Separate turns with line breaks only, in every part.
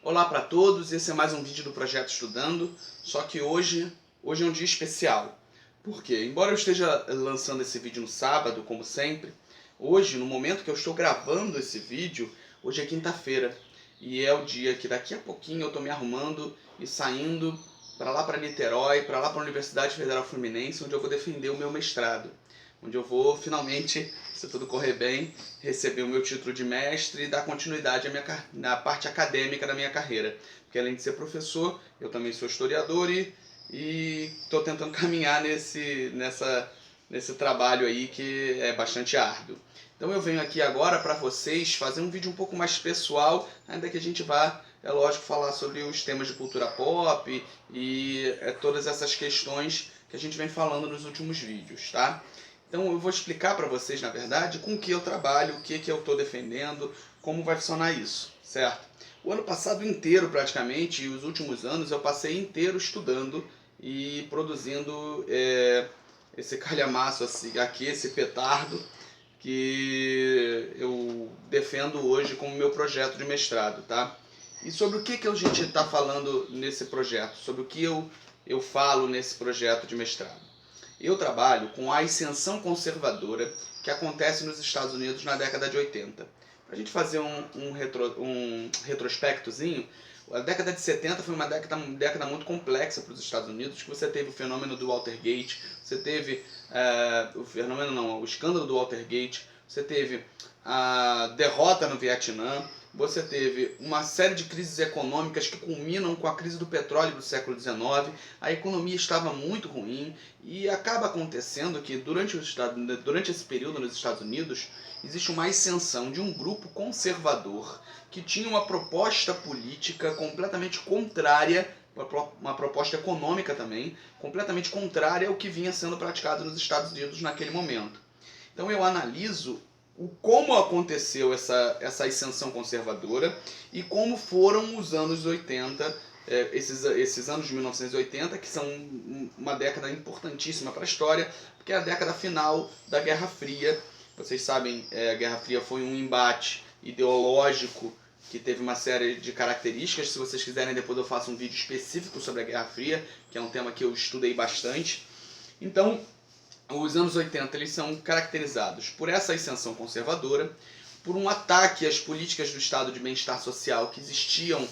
Olá para todos, esse é mais um vídeo do Projeto Estudando, só que hoje é um dia especial. Por quê? Embora eu esteja lançando esse vídeo no sábado, como sempre, hoje, no momento que eu estou gravando esse vídeo, hoje é quinta-feira. E é o dia que daqui a pouquinho eu estou me arrumando e saindo para lá para Niterói, para lá para a Universidade Federal Fluminense, onde eu vou defender o meu mestrado. Onde eu vou finalmente, se tudo correr bem, receber o meu título de mestre e dar continuidade na parte acadêmica da minha carreira. Porque além de ser professor, eu também sou historiador e estou tentando caminhar nesse trabalho aí que é bastante árduo. Então eu venho aqui agora para vocês fazer um vídeo um pouco mais pessoal, ainda que a gente vá, é lógico, falar sobre os temas de cultura pop e todas essas questões que a gente vem falando nos últimos vídeos, tá? Então eu vou explicar para vocês, na verdade, com o que eu trabalho, o que eu estou defendendo, como vai funcionar isso, certo? O ano passado inteiro, praticamente, e os últimos anos, eu passei inteiro estudando e produzindo esse calhamaço aqui, esse petardo, que eu defendo hoje como meu projeto de mestrado, tá? E sobre o que a gente está falando nesse projeto, sobre o que eu falo nesse projeto de mestrado. Eu trabalho com a ascensão conservadora que acontece nos Estados Unidos na década de 80. Para a gente fazer um retrospectozinho, a década de 70 foi uma década muito complexa para os Estados Unidos, que você teve o fenômeno do Watergate, você teve o escândalo do Watergate, você teve a derrota no Vietnã, você teve uma série de crises econômicas que culminam com a crise do petróleo do século XIX, a economia estava muito ruim e acaba acontecendo que durante esse período nos Estados Unidos existe uma ascensão de um grupo conservador que tinha uma proposta política completamente contrária, uma proposta econômica também, completamente contrária ao que vinha sendo praticado nos Estados Unidos naquele momento. Então eu analiso como aconteceu essa ascensão conservadora e como foram os anos 80, esses anos de 1980, que são uma década importantíssima para a história, porque é a década final da Guerra Fria. Vocês sabem, a Guerra Fria foi um embate ideológico que teve uma série de características. Se vocês quiserem, depois eu faço um vídeo específico sobre a Guerra Fria, que é um tema que eu estudei bastante. Então, os anos 80 eles são caracterizados por essa ascensão conservadora, por um ataque às políticas do estado de bem-estar social que existiam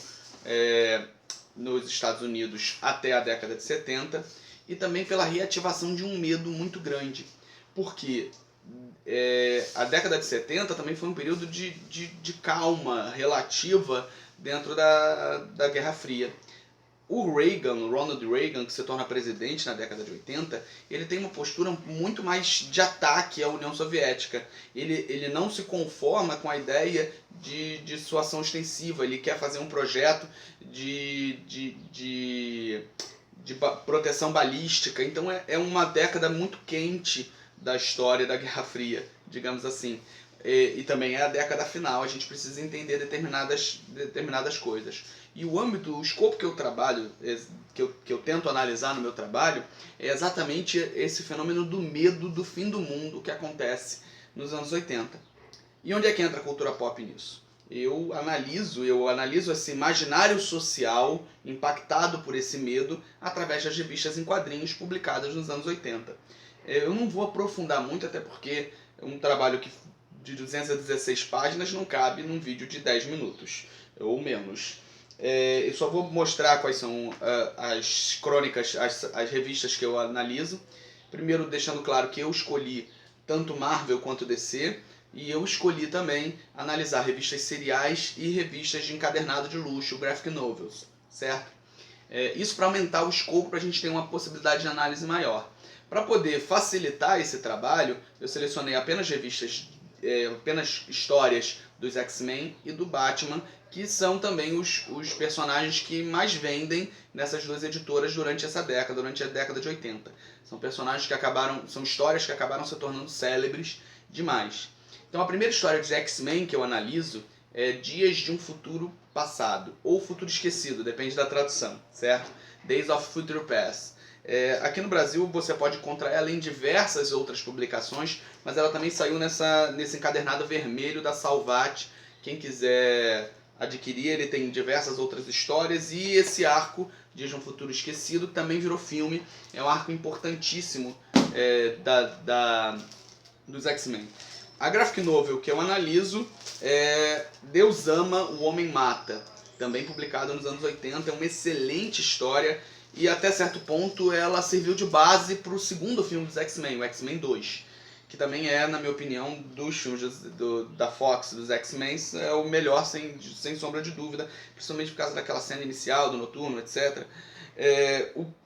nos Estados Unidos até a década de 70, e também pela reativação de um medo muito grande, porque a década de 70 também foi um período de calma relativa dentro da Guerra Fria. O Ronald Reagan, que se torna presidente na década de 80, ele tem uma postura muito mais de ataque à União Soviética. Ele não se conforma com a ideia de dissuasão extensiva, ele quer fazer um projeto de proteção balística. Então é uma década muito quente da história da Guerra Fria, digamos assim. E também é a década final, a gente precisa entender determinadas coisas. E o escopo que eu trabalho, que eu tento analisar no meu trabalho, é exatamente esse fenômeno do medo do fim do mundo que acontece nos anos 80. E onde é que entra a cultura pop nisso? Eu analiso esse imaginário social impactado por esse medo através das revistas em quadrinhos publicadas nos anos 80. Eu não vou aprofundar muito, até porque é um trabalho de 216 páginas não cabe num vídeo de 10 minutos, ou menos. Eu só vou mostrar quais são as crônicas, as revistas que eu analiso. Primeiro, deixando claro que eu escolhi tanto Marvel quanto DC, e eu escolhi também analisar revistas seriais e revistas de encadernado de luxo, graphic novels, certo? Isso para aumentar o escopo, para a gente ter uma possibilidade de análise maior. Para poder facilitar esse trabalho, eu selecionei apenas apenas histórias dos X-Men e do Batman, que são também os personagens que mais vendem nessas duas editoras durante a década de 80. São personagens são histórias que acabaram se tornando célebres demais. Então a primeira história de X-Men que eu analiso é Dias de um Futuro Passado, ou Futuro Esquecido, depende da tradução, certo? Days of Future Past. Aqui no Brasil você pode encontrar ela em diversas outras publicações, mas ela também saiu nesse encadernado vermelho da Salvat. Quem quiser adquirir, ele tem diversas outras histórias, e esse arco, Dias de um Futuro Esquecido, também virou filme, é um arco importantíssimo dos X-Men. A graphic novel que eu analiso é Deus Ama, o Homem Mata, também publicada nos anos 80, é uma excelente história, e até certo ponto ela serviu de base para o segundo filme dos X-Men, o X-Men 2, que também é, na minha opinião, dos filmes da Fox, dos X-Men, é o melhor, sem sombra de dúvida, principalmente por causa daquela cena inicial, do Noturno, etc.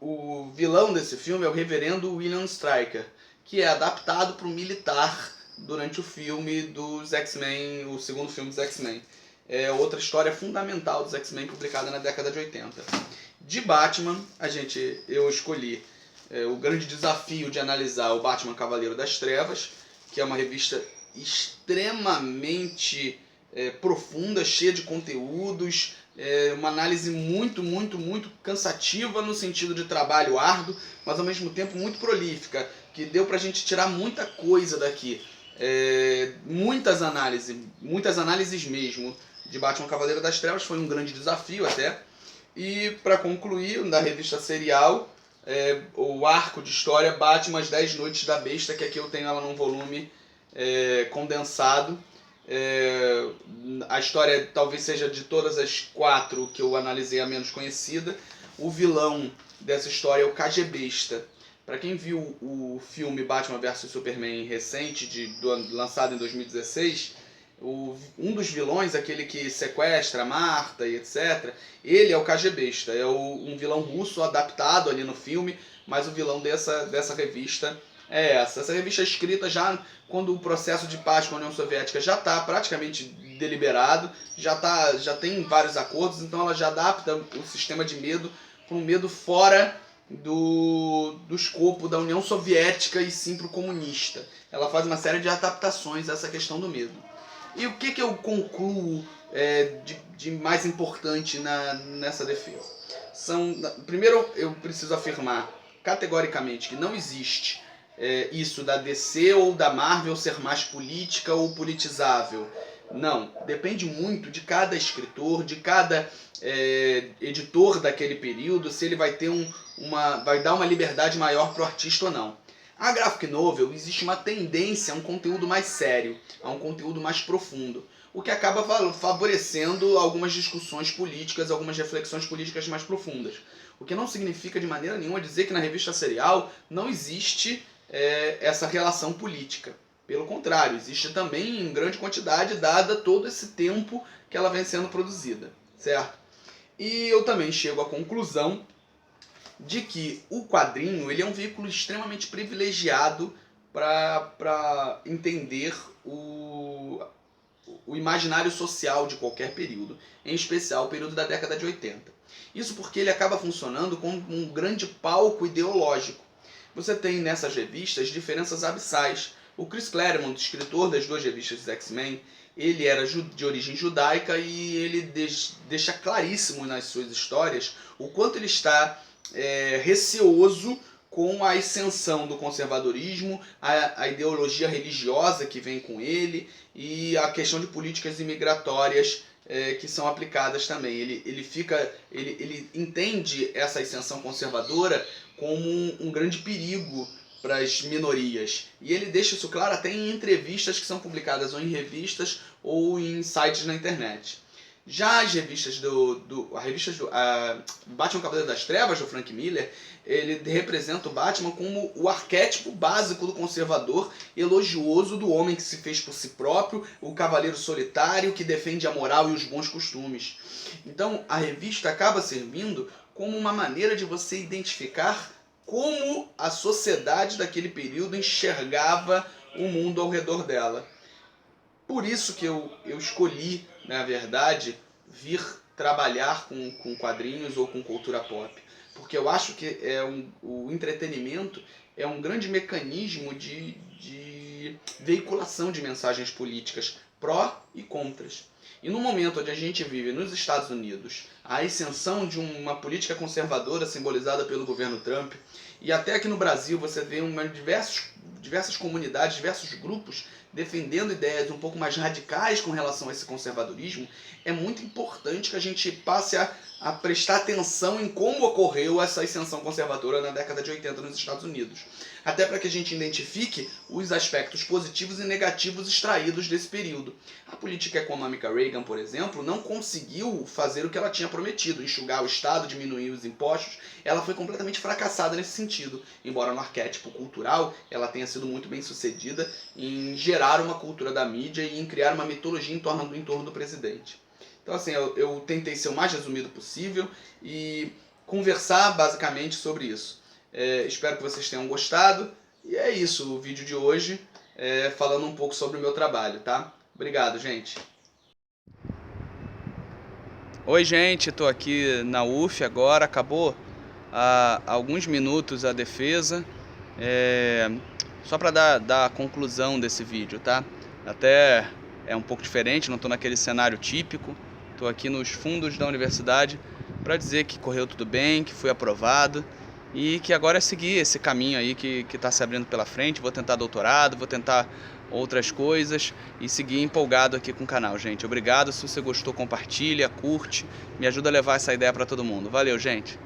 O vilão desse filme é o Reverendo William Stryker, que é adaptado para um militar durante o filme dos X-Men, o segundo filme dos X-Men. É outra história fundamental dos X-Men publicada na década de 80. De Batman, eu escolhi o grande desafio de analisar o Batman Cavaleiro das Trevas, que é uma revista extremamente profunda, cheia de conteúdos, uma análise muito, muito, muito cansativa no sentido de trabalho árduo, mas ao mesmo tempo muito prolífica, que deu pra gente tirar muita coisa daqui. Muitas análises mesmo de Batman Cavaleiro das Trevas, foi um grande desafio até. E para concluir, na revista serial, o arco de história Batman As 10 Noites da Besta, que aqui eu tenho ela num volume condensado. A história talvez seja de todas as 4 que eu analisei a menos conhecida. O vilão dessa história é o KG-Besta. Para quem viu o filme Batman vs Superman recente, lançado em 2016, um dos vilões, aquele que sequestra a Marta e etc., ele é o KG-Besta, é um vilão russo adaptado ali no filme, mas o vilão dessa revista é essa. Essa revista é escrita já quando o processo de paz com a União Soviética já está praticamente deliberado, já tem vários acordos, então ela já adapta o sistema de medo para um medo fora do escopo da União Soviética e sim para o comunista. Ela faz uma série de adaptações a essa questão do medo. E o que eu concluo de mais importante nessa defesa? Primeiro, eu preciso afirmar categoricamente que não existe isso da DC ou da Marvel ser mais política ou politizável. Não, depende muito de cada escritor, de cada editor daquele período, se ele vai ter vai dar uma liberdade maior para o artista ou não. A graphic novel existe uma tendência a um conteúdo mais sério, a um conteúdo mais profundo, o que acaba favorecendo algumas discussões políticas, algumas reflexões políticas mais profundas. O que não significa de maneira nenhuma dizer que na revista serial não existe essa relação política. Pelo contrário, existe também em grande quantidade, dada todo esse tempo que ela vem sendo produzida, certo? E eu também chego à conclusão de que o quadrinho ele é um veículo extremamente privilegiado para entender o imaginário social de qualquer período, em especial o período da década de 80. Isso porque ele acaba funcionando como um grande palco ideológico. Você tem nessas revistas diferenças abissais. O Chris Claremont, escritor das 2 revistas dos X-Men, ele era de origem judaica e ele deixa claríssimo nas suas histórias o quanto ele está receoso com a ascensão do conservadorismo, a ideologia religiosa que vem com ele e a questão de políticas imigratórias que são aplicadas também. Ele entende essa ascensão conservadora como um grande perigo para as minorias. E ele deixa isso claro até em entrevistas que são publicadas ou em revistas ou em sites na internet. Já as revistas Batman Cavaleiro das Trevas, do Frank Miller, ele representa o Batman como o arquétipo básico do conservador, elogioso do homem que se fez por si próprio, o cavaleiro solitário que defende a moral e os bons costumes. Então a revista acaba servindo como uma maneira de você identificar como a sociedade daquele período enxergava o mundo ao redor dela. Por isso que eu escolhi, na verdade, vir trabalhar com quadrinhos ou com cultura pop. Porque eu acho que o entretenimento é um grande mecanismo de veiculação de mensagens políticas pró e contras. E no momento onde a gente vive nos Estados Unidos a ascensão de uma política conservadora simbolizada pelo governo Trump, e até aqui no Brasil você vê diversas comunidades, diversos grupos defendendo ideias um pouco mais radicais com relação a esse conservadorismo, é muito importante que a gente passe a prestar atenção em como ocorreu essa ascensão conservadora na década de 80 nos Estados Unidos. Até para que a gente identifique os aspectos positivos e negativos extraídos desse período. A política econômica Reagan, por exemplo, não conseguiu fazer o que ela tinha prometido, enxugar o Estado, diminuir os impostos. Ela foi completamente fracassada nesse sentido, embora no arquétipo cultural ela tenha sido muito bem sucedida em gerar uma cultura da mídia e em criar uma mitologia em torno do presidente. Então assim, eu tentei ser o mais resumido possível e conversar basicamente sobre isso. Espero que vocês tenham gostado. E é isso, o vídeo de hoje, falando um pouco sobre o meu trabalho, tá? Obrigado, gente. Oi, gente, estou aqui na UF agora, acabou há alguns minutos a defesa. Só para dar a conclusão desse vídeo, tá? Até é um pouco diferente, não estou naquele cenário típico. Estou aqui nos fundos da universidade para dizer que correu tudo bem, que fui aprovado e que agora é seguir esse caminho aí que está se abrindo pela frente. Vou tentar doutorado, vou tentar outras coisas e seguir empolgado aqui com o canal, gente. Obrigado, se você gostou, compartilha, curte, me ajuda a levar essa ideia para todo mundo. Valeu, gente!